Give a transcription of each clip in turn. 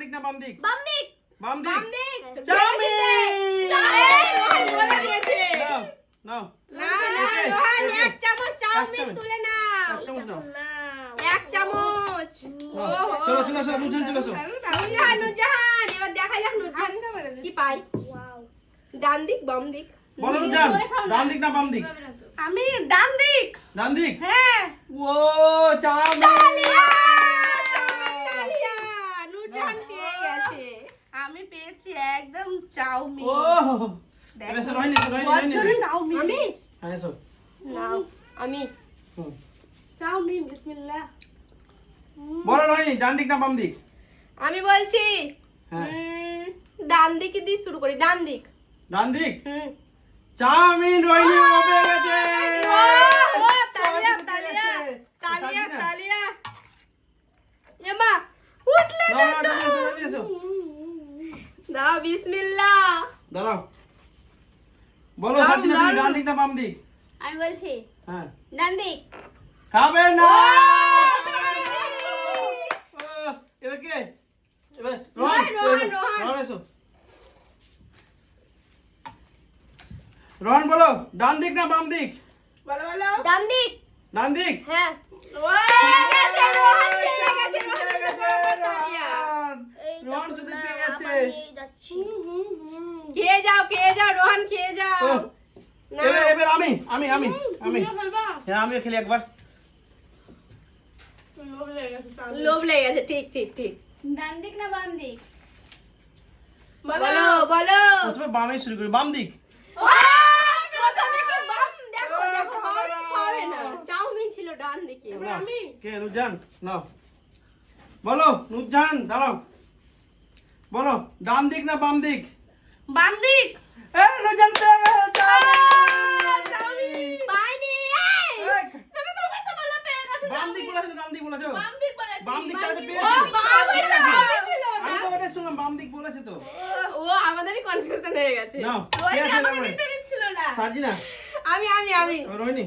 দিক না বাম দিক? বাম দিক। বাম দিক। বাম দিক। চাউমিন। রোহান বলে দিয়েছে। নাও নাও। না না রোহান এক চামচ চাউমিন তুলে নাও। এক চামচ নাও। এক চামচ। ওহো। চলো চলো চলো নুরজাহান চলো আসো। নুরজাহান এবার দেখা যাক নুরজাহান কি পাই। ডান দিক বাম দিক। বলো নুরজাহান ডান দিক না বাম দিক? আমি ডান দিক। ডান দিক? হ্যাঁ। ও চাউমিন। তালিয়া নুরজাহান পেয়ে গেছে। আমি পেয়েছি একদম চাউমিন। ও এসো রোহিণী রোহিণী চাউমিন। আমি হ্যাঁ এসো। নাও আমি হুম। চাউমিন বিসমিল্লাহ। বলো রোহিণী ডান দিক না বাম দিক? আমি বলছি হ্যাঁ। ডান দিকে দিয়ে শুরু করি ডান দিক। ডান দিক? হুম। চাউমিন রোহিণী পেয়ে গেছে। ও তালিয়া তালিয়া তালিয়া তালিয়া এমা উঠলে না না ডান এসো। দাও বিসমিল্লাহ। দাঁড়াও। বলো দাও, সাজিনা তুমি দাও। ডান দিক না বাম দিক? আমি বলছি হ্যাঁ। ডান দিক। খাবে না। এবার কে? এবার রোহন রোহন এসো। রোহন বলো ডান দিক না বাম দিক? বলো বলো। ডান দিক। ডান দিক? হ্যাঁ পেয়ে গেছে রোহন পেয়ে গেছে তালিয়া। রোহন শুধু পেয়ে গেছে। খেয়ে যাও রোহন খেয়ে যাও। ও, না এবার আমি হ্যাঁ আমিও খেলি একবার। লোভ লেগে গেছে ঠিক ঠিক ঠিক ডান দিক না বাম দিক? বলো বলো প্রথমে বামে শুরু করি। বাম দিক? প্রথমে কি বাম দেখো দেখো হবে না চাউমিন ছিল ডান দিকে না, কে নুরজাহান নাও। বলো নুরজাহান দাঁড়াও। বলো ডান দিক না বাম দিক? বাম দিক। এ নুরজাহান পেয়ে গেছে চাউমিন। পাইনি এই, তুমি তো বলে পেয়ে গেছো। বাম দিক বলেছো ডান দিক বলেছো? বাম দিক বলেছি। বাম দিকটা তো ও পেয়েছি। বাম দিকে ছিল আমি তো ওটা শুনলাম বাম দিক বলেছে তো। ও আমাদেরই কনফিউশন হয়ে গেছে নাও কে রোহিণী আছে আমাকে নাও নিতে দিচ্ছিল না। সাজিনা আমি আমি আমি রোহিণী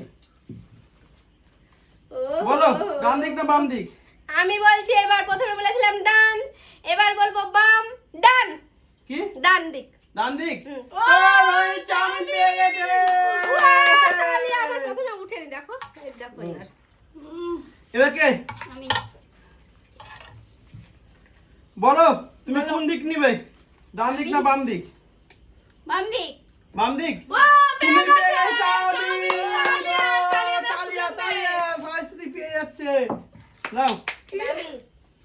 ও, বলো ডান দিক না বাম দিক? আমি বলছি এবার প্রথমে বলেছিলাম ডান এবার বলবো বাম ডান কি ডান দিক ডান দিক? হুম। ও রোহিণী চাউমিন পেয়ে গেছে। তাহলে আবার প্রথমে উঠেনি দেখো এই দেখো এবার এবার কে? আমি বলো তুমি কোন দিক নিবে? ডান দিক না বাম দিক? বাম দিক। বাম দিক? ও তুমি পেয়ে পেয়ে গেছে, গেছো চাউমিন। তালিয়া, তালিয়া, তালিয়া তালিয়া সবাই শুধু পেয়ে যাচ্ছে। নাও আমি।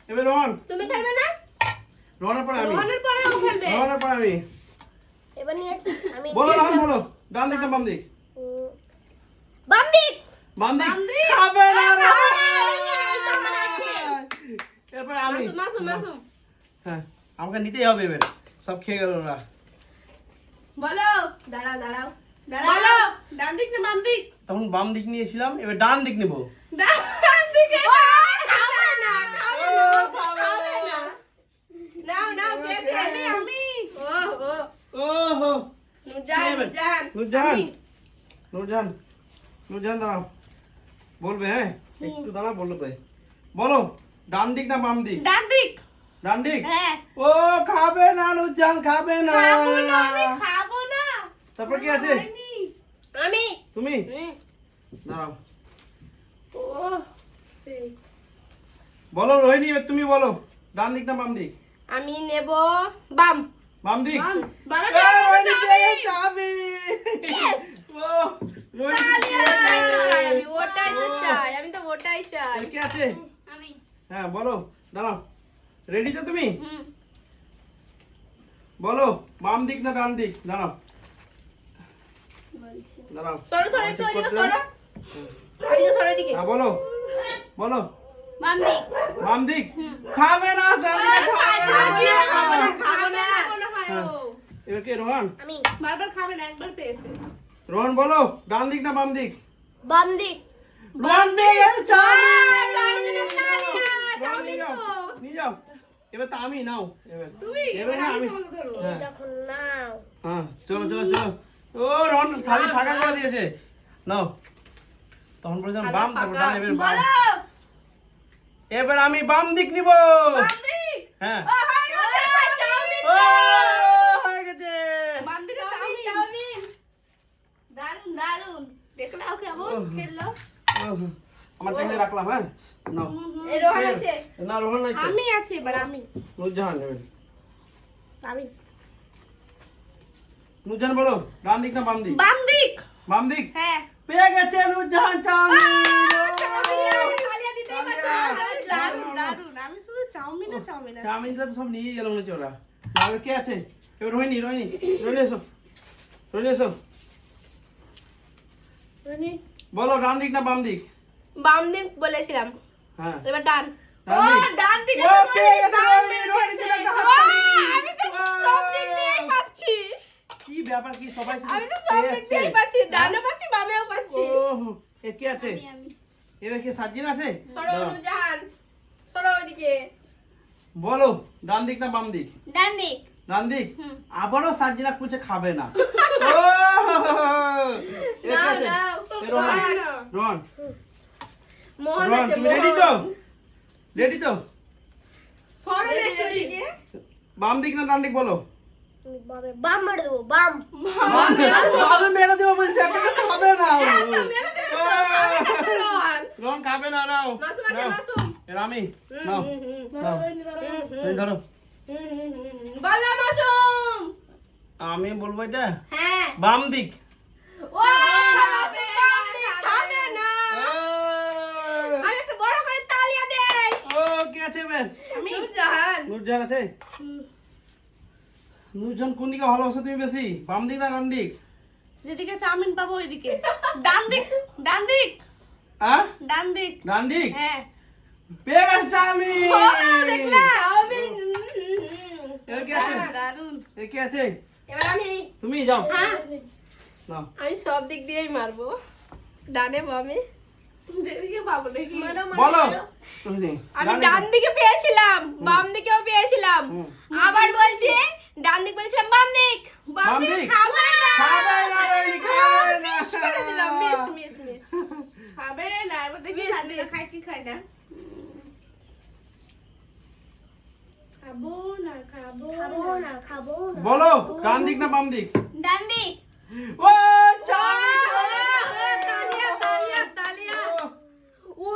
এবার রোহন। তুমি খেলবে না রোহনের পরে আমি। রোহনের পরে ও খেলবে রোহনের পরে আমি। এবার নিয়ে আমি বলো রোহন বলো ডান দিক না বাম দিক? বাম দিক বাম দিক? বাম দিক। খাবে না রে। তোমার আছে। এরপরে আমি। মাসুম মাসুম মাসুম হ্যাঁ আমাকে নিতেই হবে এবার। সব খেয়ে গেল ওরা। বলো দাঁড়াও দাঁড়াও দাঁড়াও। বলো। ডান দিক না বাম দিক? তখন বাম দিক নিয়েছিলাম এবার ডান দিক নিব। ডান দিকে। খাবে না খাবে ও, না খাবে খাবে না। না নাও নাও কে খেলে আমি। ও ও ওহো নুরজাহান নুরজাহান নুরজাহান আমি। নুরজাহান নুরজাহান দাঁড়াও বলবে হ্যাঁ একটু দাঁড়াও বলবে। বলো ডান দিক না বাম দিক? ডান দিক। ডান দিক? হ্যাঁ। ও খাবে না নুরজাহান খাবে না। খাবো না আমি খাবো না। তারপর কি আছে? হয়নি। আমি তুমি দাঁড়াও ও সেই বলো রোহিণী এবার তুমি বলো ডান দিক না বাম দিক? আমি নেব বাম বাম দিক? বাম। বাবা এ, পেয়ে রোহিণী গেছে পেয়ে চাউমিন। গেছে চাউমিন। ও রোহিণী তালিয়া। আমি ওটাই তো চাই আমি তো ওটাই চাই এবার কি আছে? আমি। হ্যাঁ বলো দাঁড়াও রেডি তো তুমি? হুম। বলো বাম দিক না ডান দিক? দাঁড়াও বলছি। দাঁড়াও সরো সরো একটু ঠিক ওইদিকে করতে সরো দাও। ওইদিকে সরো এদিকে হ্যাঁ বলো বলো বাম দিক। বাম দিক? খাবে না সাজিনা খাবে না। খাবো না খাবো না মনে হয় হ্যাঁ। ও। এবার কে রোহন? আমি বারবার খাবে না একবার পেয়েছে। রোহন বলো ডান দিক না বাম দিক? বাম দিক রোহন পেয়ে গেছে চাউমিন। চাউমিনের তালিয়া, রোহন চাউমিন নিয়ে যাও, তো। নিয়ে যাও। এবার তো আমি নাও এবার তুমি এবার না আমি তোমাকে ধরবো। হ্যাঁ যখন নাও হ্যাঁ চলো চলো চলো। ও রোহন থালি ফাঁকা করে দিয়েছে। নাও তখন বলেছিলাম থালা বাম তারপর ফাঁকা। ডান এবার বাম। বলো এবার আমি বাম দিক নিব। বাম দিক। হ্যাঁ ও হয়ে গেল। দেখলাও কেমন খেললো। ওহ, আমার টেবিলে রাখলাম, হ্যাঁ নাও। এই রোহন আছে। না রোহন নাই তো। আমি আছি এবার আমি নুরজাহান নেবেন। আমি নুরজাহান বলো ডান দিক না বাম দিক? বাম দিক। বাম দিক। হ্যাঁ পেয়ে গেছে নুরজাহান চাউমিন। তালিয়া দিতেই পারছো। দারুন দারুন। আমি শুধু চাউমিন আর চাউমিন আছে। চাউমিনটা তো সব নিয়ে গেল মনে হচ্ছে ওরা। আর কে আছে? এবার রোহিণী রোহিণী রোহিণী এসো, রোহিণী এসো। বলো ডান দিক না বাম দিক? বাম দিক বলেছিলাম, হ্যাঁ এবার ডান। ডান দিক। ডান দিকে ও, তো পেয়ে গেছে ডান রোহিণী, দিকে রোহিণী আছে। ছিল একটা ও, হাততালি। আমি তো সব দিক দিয়েই পাচ্ছি। কি ব্যাপার কি সবাই শুধু আমি তো সব পেয়ে দিক দিয়েই যাচ্ছে? পাচ্ছি, ডানও পাচ্ছি বামেও পাচ্ছি। ওহ, এ কি আছে? এবার কি সাজিন আছে? সরো দাঁড়াও। নুরজাহান, সরো ওইদিকে। বলো ডান দিক না বাম দিক? ডান দিক। ডান দিক। হুম। আবারও সাজিনা কুচে খাবে না। ও, এ নাও কি আছে? নাও। এ রোহন, রোহন, মোহন রোহন আছে, তুমি রেডি তো? মোহন। রেডি তো? সরো না একটু ওইদিকে। বাম দিক না ডান দিক বলো? বাম মার দেবো বাম। বামে মেরে দেবো বলছে, একটা তো খাবে না ও। মেরে দেবে তো, আমি খাবো রোহন। রোহন খাবে না, নাও মাসুম আছে, নাও। মাসুম। এর আমি নাও নাও এই ধরো। বলো মাসুম। আমি বলবো এটা হ্যাঁ। বাম দিক। ও, খাবে না। আমি একটা বড় করে তালিয়া দেই। ও কে আছে এবার? নুরজাহান। নুরজাহান আছে। নুরজাহান কোন দিকে ভালোবাসো তুমি বেশি, বাম দিক না ডান দিক? যেদিকে চাউমিন পাবো ওইদিকে। ডান দিক। ডান দিক। হ্যাঁ ডান দিক। ডান দিক। হ্যাঁ পেয়ে গেছে চাউমিন। দেখলা? চাউমিন। এর কি আছে? দারুন। এর কি আছে? এবার আমি, তুমি যাও হ্যাঁ, নাও। আমি সব দিক দিয়েই মারবো, ডানে বামে। যেদিকে পাবো দেখি। বলো তুমি আমি ডান দিকে পেয়েছিলাম, বাম দিকেও পেয়েছিলাম, হুম। আবার বলছি ডান দিক বলেছিলাম বাম দিক। বাম দিক। খাবে না। খাবে না রোহিণী, খাবে না। মিস করে দিলাম, মিস মিস মিস। খাবে না এবার দেখি বেশ, সাজিনা বেশ। খাই কি খাই না। খাবো না খাবো না। বলো ডান দিক না বাম দিক? ডান দিক। ও চাউমিন। তালিয়া তালিয়া তালিয়া। ও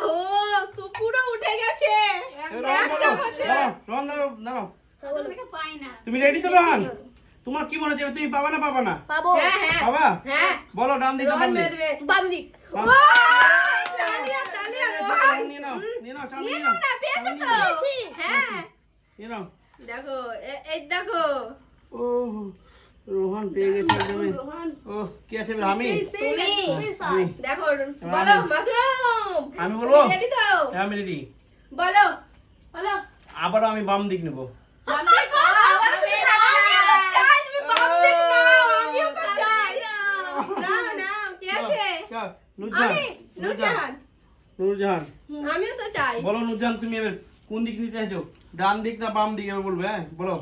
হো, সুপুরও উঠে গেছে। রোহন বলো, একটা হচ্ছে। দাঁড়াও, রোহন দাঁড়াও, দাঁড়াও। ওদেরকে পাই না। তুমি রেডি তো রোহন? তোমার কি মনে হচ্ছে তুমি পাবা না পাবা না? পাবো। হ্যাঁ হ্যাঁ পাবা? হ্যাঁ। বলো ডান দিক না রোহন বাম মেরে দিক? দেবে বাম দিক। ও, বাম। তালিয়া তালিয়া রোহন। নিয়ে নাও, নিয়ে নাও, চাউমিন নিয়ে নিয়ে নাও নাও। না, পেয়েছো চাউমিন তো? নিয়ে নাও। হ্যাঁ। নিয়ে নাও। দেখো, এই দেখো। ও রোহন পেয়ে গেছে একদমই। রোহন। ও কি আছে এবার আমি? তুমি আমি দেখো, বলো মাসুম। আমি বলবো? রেডি তো? হ্যাঁ, আমি রেডি। বলো বলো। আবারও আমি বাম দিক নেব। বাম দিক। আবার তুমি আমিও তো চাই, তুমি বাম দিক নাও, আমিও তো চাই। নাও নাও, কি আছে? নুরজাহান, আমি নুরজাহান, নুরজাহান আমিও তো চাই। বলো নুরজাহান তুমি এবার কোন দিক নিতে চাইছো, ডান দিক না বাম দিক এবার বলবে, হ্যাঁ বলো।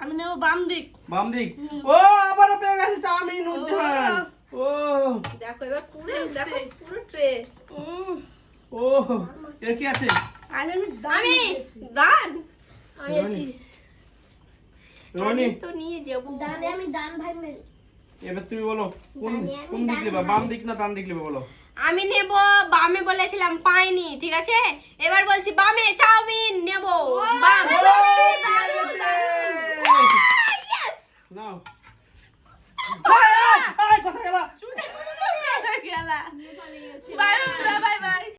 আমি নেবো বাম দিক। বাম দিক। ও আবারও পেয়ে গেছে চাউমিন নুরজাহান। ও দেখো এবার পুরো, দেখো পুরো ট্রে। ও এর কি আছে? আজ আমি ডান আমি দিয়েছি। দান, আমি আছি। রোহিণী আমি তো নিয়ে যাবো। এবার তুমি বলো কোন কোন দিক নেবে, বাম দিক না ডান দিক নেবে বলো। আমি নেব বামে, বলেছিলাম পাইনি, ঠিক আছে? এবার বলছি বামে চাউমিন নেব। বাম। নাও। Yes! এই, কোথায় গেলা?